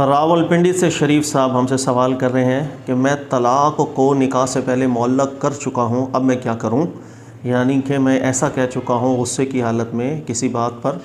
راولپنڈی سے شریف صاحب ہم سے سوال کر رہے ہیں کہ میں طلاق کو نکاح سے پہلے معلق کر چکا ہوں، اب میں کیا کروں؟ یعنی کہ میں ایسا کہہ چکا ہوں غصے کی حالت میں کسی بات پر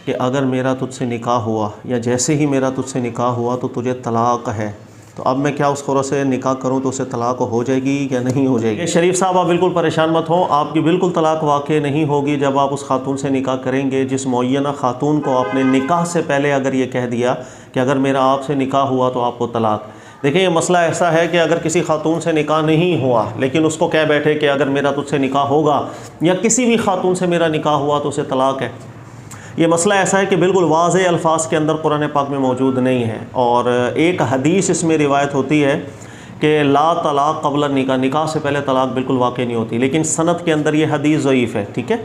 کہ اگر میرا تجھ سے نکاح ہوا یا جیسے ہی میرا تجھ سے نکاح ہوا تو تجھے طلاق ہے، تو اب میں کیا اس عورت سے نکاح کروں تو اسے طلاق ہو جائے گی یا نہیں ہو جائے گی؟ شریف صاحب آپ بالکل پریشان مت ہوں، آپ کی بالکل طلاق واقع نہیں ہوگی جب آپ اس خاتون سے نکاح کریں گے جس معینہ خاتون کو آپ نے نکاح سے پہلے اگر یہ کہہ دیا کہ اگر میرا آپ سے نکاح ہوا تو آپ کو طلاق۔ دیکھیں یہ مسئلہ ایسا ہے کہ اگر کسی خاتون سے نکاح نہیں ہوا لیکن اس کو کہہ بیٹھے کہ اگر میرا تجھ سے نکاح ہوگا یا کسی بھی خاتون سے میرا نکاح ہوا تو اسے طلاق ہے، یہ مسئلہ ایسا ہے کہ بالکل واضح الفاظ کے اندر قرآن پاک میں موجود نہیں ہے، اور ایک حدیث اس میں روایت ہوتی ہے کہ لا طلاق قبل النکاح، نکاح سے پہلے طلاق بالکل واقع نہیں ہوتی، لیکن سند کے اندر یہ حدیث ضعیف ہے، ٹھیک ہے؟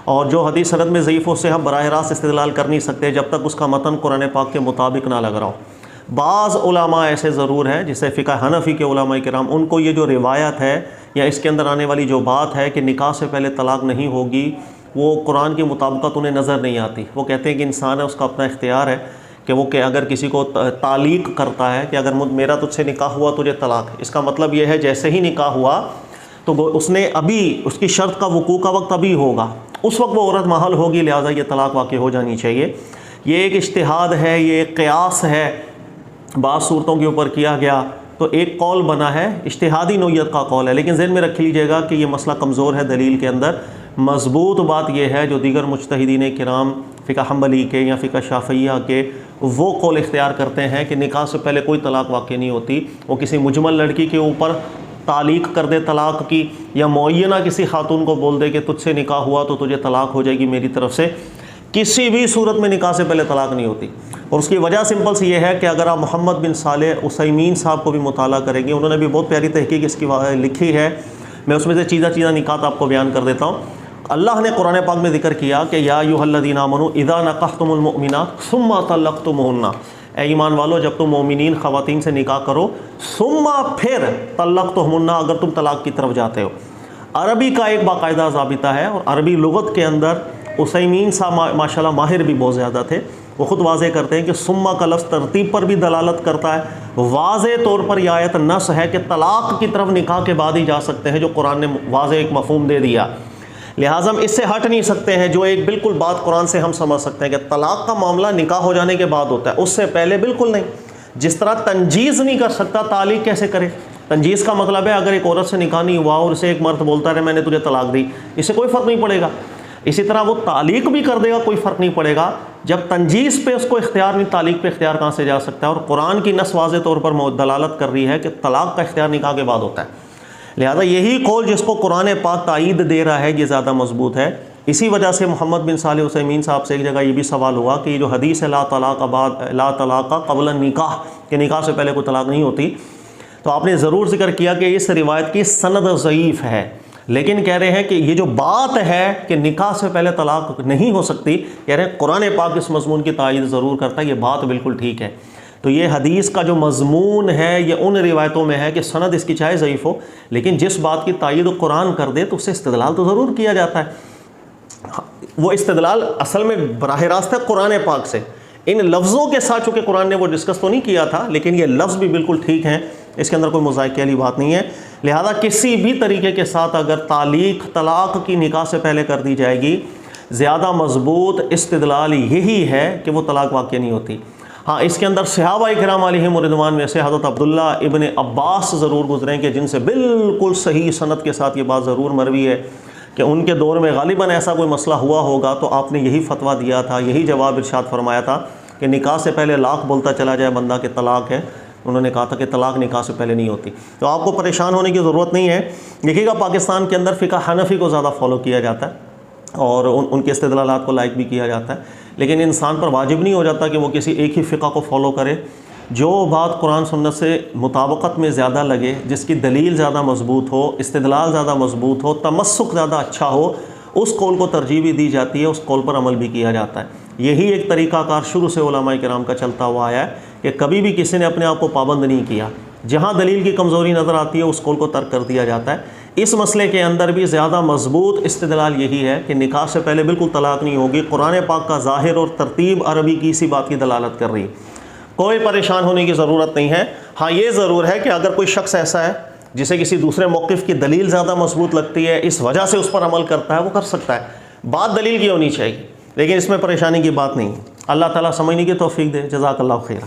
اور جو حدیث سند میں ضعیف ہو اس سے ہم براہ راست استدلال کر نہیں سکتے جب تک اس کا متن قرآن پاک کے مطابق نہ لگ رہا ہو۔ بعض علماء ایسے ضرور ہیں جیسے فقہ حنفی کے علماء کرام، ان کو یہ جو روایت ہے یا اس کے اندر آنے والی جو بات ہے کہ نکاح سے پہلے طلاق نہیں ہوگی، وہ قرآن کی مطابقت انہیں نظر نہیں آتی۔ وہ کہتے ہیں کہ انسان ہے، اس کا اپنا اختیار ہے کہ وہ کہ اگر کسی کو تعلیق کرتا ہے کہ اگر میرا تجھ سے نکاح ہوا تجھے طلاق، اس کا مطلب یہ ہے جیسے ہی نکاح ہوا تو اس نے ابھی اس کی شرط کا وقوع کا وقت ابھی ہوگا، اس وقت وہ عورت محل ہوگی، لہٰذا یہ طلاق واقع ہو جانی چاہیے۔ یہ ایک اجتہاد ہے، یہ ایک قیاس ہے، بعض صورتوں کے اوپر کیا گیا تو ایک قول بنا ہے، اجتہادی نوعیت کا قول ہے، لیکن ذہن میں رکھ لیجیے گا کہ یہ مسئلہ کمزور ہے دلیل کے اندر۔ مضبوط بات یہ ہے جو دیگر مجتہدین کرام فقہ حنبلی کے یا فقہ شافعیہ کے وہ قول اختیار کرتے ہیں کہ نکاح سے پہلے کوئی طلاق واقع نہیں ہوتی۔ وہ کسی مجمل لڑکی کے اوپر تعلیق کر دے طلاق کی یا معینہ کسی خاتون کو بول دے کہ تجھ سے نکاح ہوا تو تجھے طلاق ہو جائے گی میری طرف سے، کسی بھی صورت میں نکاح سے پہلے طلاق نہیں ہوتی۔ اور اس کی وجہ سمپل سی یہ ہے کہ اگر آپ محمد بن صالح عثیمین صاحب کو بھی مطالعہ کریں گے، انہوں نے بھی بہت پیاری تحقیق اس کی لکھی ہے، میں اس میں سے چیزہ نکات آپ کو بیان کر دیتا ہوں۔ اللہ نے قرآن پاک میں ذکر کیا کہ یا ایھا الذین آمنوا اذا نکحتم المؤمنات ثم طلقتموہن، اے ایمان والو جب تم مومنین خواتین سے نکاح کرو، ثم پھر طلقتموہن، اگر تم طلاق کی طرف جاتے ہو۔ عربی کا ایک باقاعدہ ضابطہ ہے، اور عربی لغت کے اندر عثیمین صاحب ماشاءاللہ ماہر بھی بہت زیادہ تھے، وہ خود واضح کرتے ہیں کہ ثم کا لفظ ترتیب پر بھی دلالت کرتا ہے، واضح طور پر یہ آیت نص ہے کہ طلاق کی طرف نکاح کے بعد ہی جا سکتے ہیں، جو قرآن نے واضح ایک مفہوم دے دیا، لہٰذا ہم اس سے ہٹ نہیں سکتے ہیں۔ جو ایک بالکل بات قرآن سے ہم سمجھ سکتے ہیں کہ طلاق کا معاملہ نکاح ہو جانے کے بعد ہوتا ہے، اس سے پہلے بالکل نہیں۔ جس طرح تنجیز نہیں کر سکتا، تعلیق کیسے کرے؟ تنجیز کا مطلب ہے اگر ایک عورت سے نکاح نہیں ہوا اور اسے ایک مرد بولتا رہے میں نے تجھے طلاق دی، اس سے کوئی فرق نہیں پڑے گا۔ اسی طرح وہ تعلیق بھی کر دے گا، کوئی فرق نہیں پڑے گا۔ جب تنجیز پہ اس کو اختیار نہیں، تعلیق پہ اختیار کہاں سے جا سکتا ہے؟ اور قرآن کی نص واضح طور پر دلالت کر رہی ہے کہ طلاق کا اختیار نکاح کے بعد ہوتا ہے، لہذا یہی قول جس کو قرآن پاک تائید دے رہا ہے یہ زیادہ مضبوط ہے۔ اسی وجہ سے محمد بن صالح عثیمین صاحب سے ایک جگہ یہ بھی سوال ہوا کہ یہ جو حدیث ہے لا طلاق قبل النکاح، کہ نکاح سے پہلے کوئی طلاق نہیں ہوتی، تو آپ نے ضرور ذکر کیا کہ اس روایت کی سند ضعیف ہے، لیکن کہہ رہے ہیں کہ یہ جو بات ہے کہ نکاح سے پہلے طلاق نہیں ہو سکتی، کہہ رہے ہیں قرآن پاک اس مضمون کی تائید ضرور کرتا ہے، یہ بات بالکل ٹھیک ہے۔ تو یہ حدیث کا جو مضمون ہے یہ ان روایتوں میں ہے کہ سند اس کی چاہے ضعیف ہو، لیکن جس بات کی تائید قرآن کر دے تو اس سے استدلال تو ضرور کیا جاتا ہے۔ وہ استدلال اصل میں براہ راست ہے قرآن پاک سے، ان لفظوں کے ساتھ چونکہ قرآن نے وہ ڈسکس تو نہیں کیا تھا، لیکن یہ لفظ بھی بالکل ٹھیک ہیں، اس کے اندر کوئی مذائقے والی بات نہیں ہے۔ لہذا کسی بھی طریقے کے ساتھ اگر طلاق کی نکاح سے پہلے کر دی جائے گی، زیادہ مضبوط استدلال یہی ہے کہ وہ طلاق واقع نہیں ہوتی۔ ہاں اس کے اندر صحابہ کرام علیہم رضوان میں سے حضرت عبداللہ ابن عباس ضرور گزرے کہ جن سے بالکل صحیح سند کے ساتھ یہ بات ضرور مروی ہے کہ ان کے دور میں غالباً ایسا کوئی مسئلہ ہوا ہوگا تو آپ نے یہی فتویٰ دیا تھا، یہی جواب ارشاد فرمایا تھا کہ نکاح سے پہلے لاکھ بولتا چلا جائے بندہ کہ طلاق ہے، انہوں نے کہا تھا کہ طلاق نکاح سے پہلے نہیں ہوتی۔ تو آپ کو پریشان ہونے کی ضرورت نہیں ہے۔ دیکھیے گا پاکستان کے اندر فقہ حنفی کو زیادہ فالو کیا جاتا ہے اور ان کے استدلالات کو لائک بھی کیا جاتا ہے، لیکن انسان پر واجب نہیں ہو جاتا کہ وہ کسی ایک ہی فقہ کو فالو کرے۔ جو بات قرآن سنت سے مطابقت میں زیادہ لگے، جس کی دلیل زیادہ مضبوط ہو، استدلال زیادہ مضبوط ہو، تمسک زیادہ اچھا ہو، اس قول کو ترجیح بھی دی جاتی ہے، اس قول پر عمل بھی کیا جاتا ہے۔ یہی ایک طریقہ کار شروع سے علماء کرام کا چلتا ہوا آیا ہے کہ کبھی بھی کسی نے اپنے آپ کو پابند نہیں کیا، جہاں دلیل کی کمزوری نظر آتی ہے اس قول کو ترک کر دیا جاتا ہے۔ اس مسئلے کے اندر بھی زیادہ مضبوط استدلال یہی ہے کہ نکاح سے پہلے بالکل طلاق نہیں ہوگی۔ قرآن پاک کا ظاہر اور ترتیب عربی کی اسی بات کی دلالت کر رہی ہے۔ کوئی پریشان ہونے کی ضرورت نہیں ہے. ہاں یہ ضرور ہے کہ اگر کوئی شخص ایسا ہے جسے کسی دوسرے موقف کی دلیل زیادہ مضبوط لگتی ہے، اس وجہ سے اس پر عمل کرتا ہے، وہ کر سکتا ہے. بات دلیل کی ہونی چاہیے، لیکن اس میں پریشانی کی بات نہیں. اللہ تعالیٰ سمجھنے کی توفیق دے. جزاک اللہ خیر.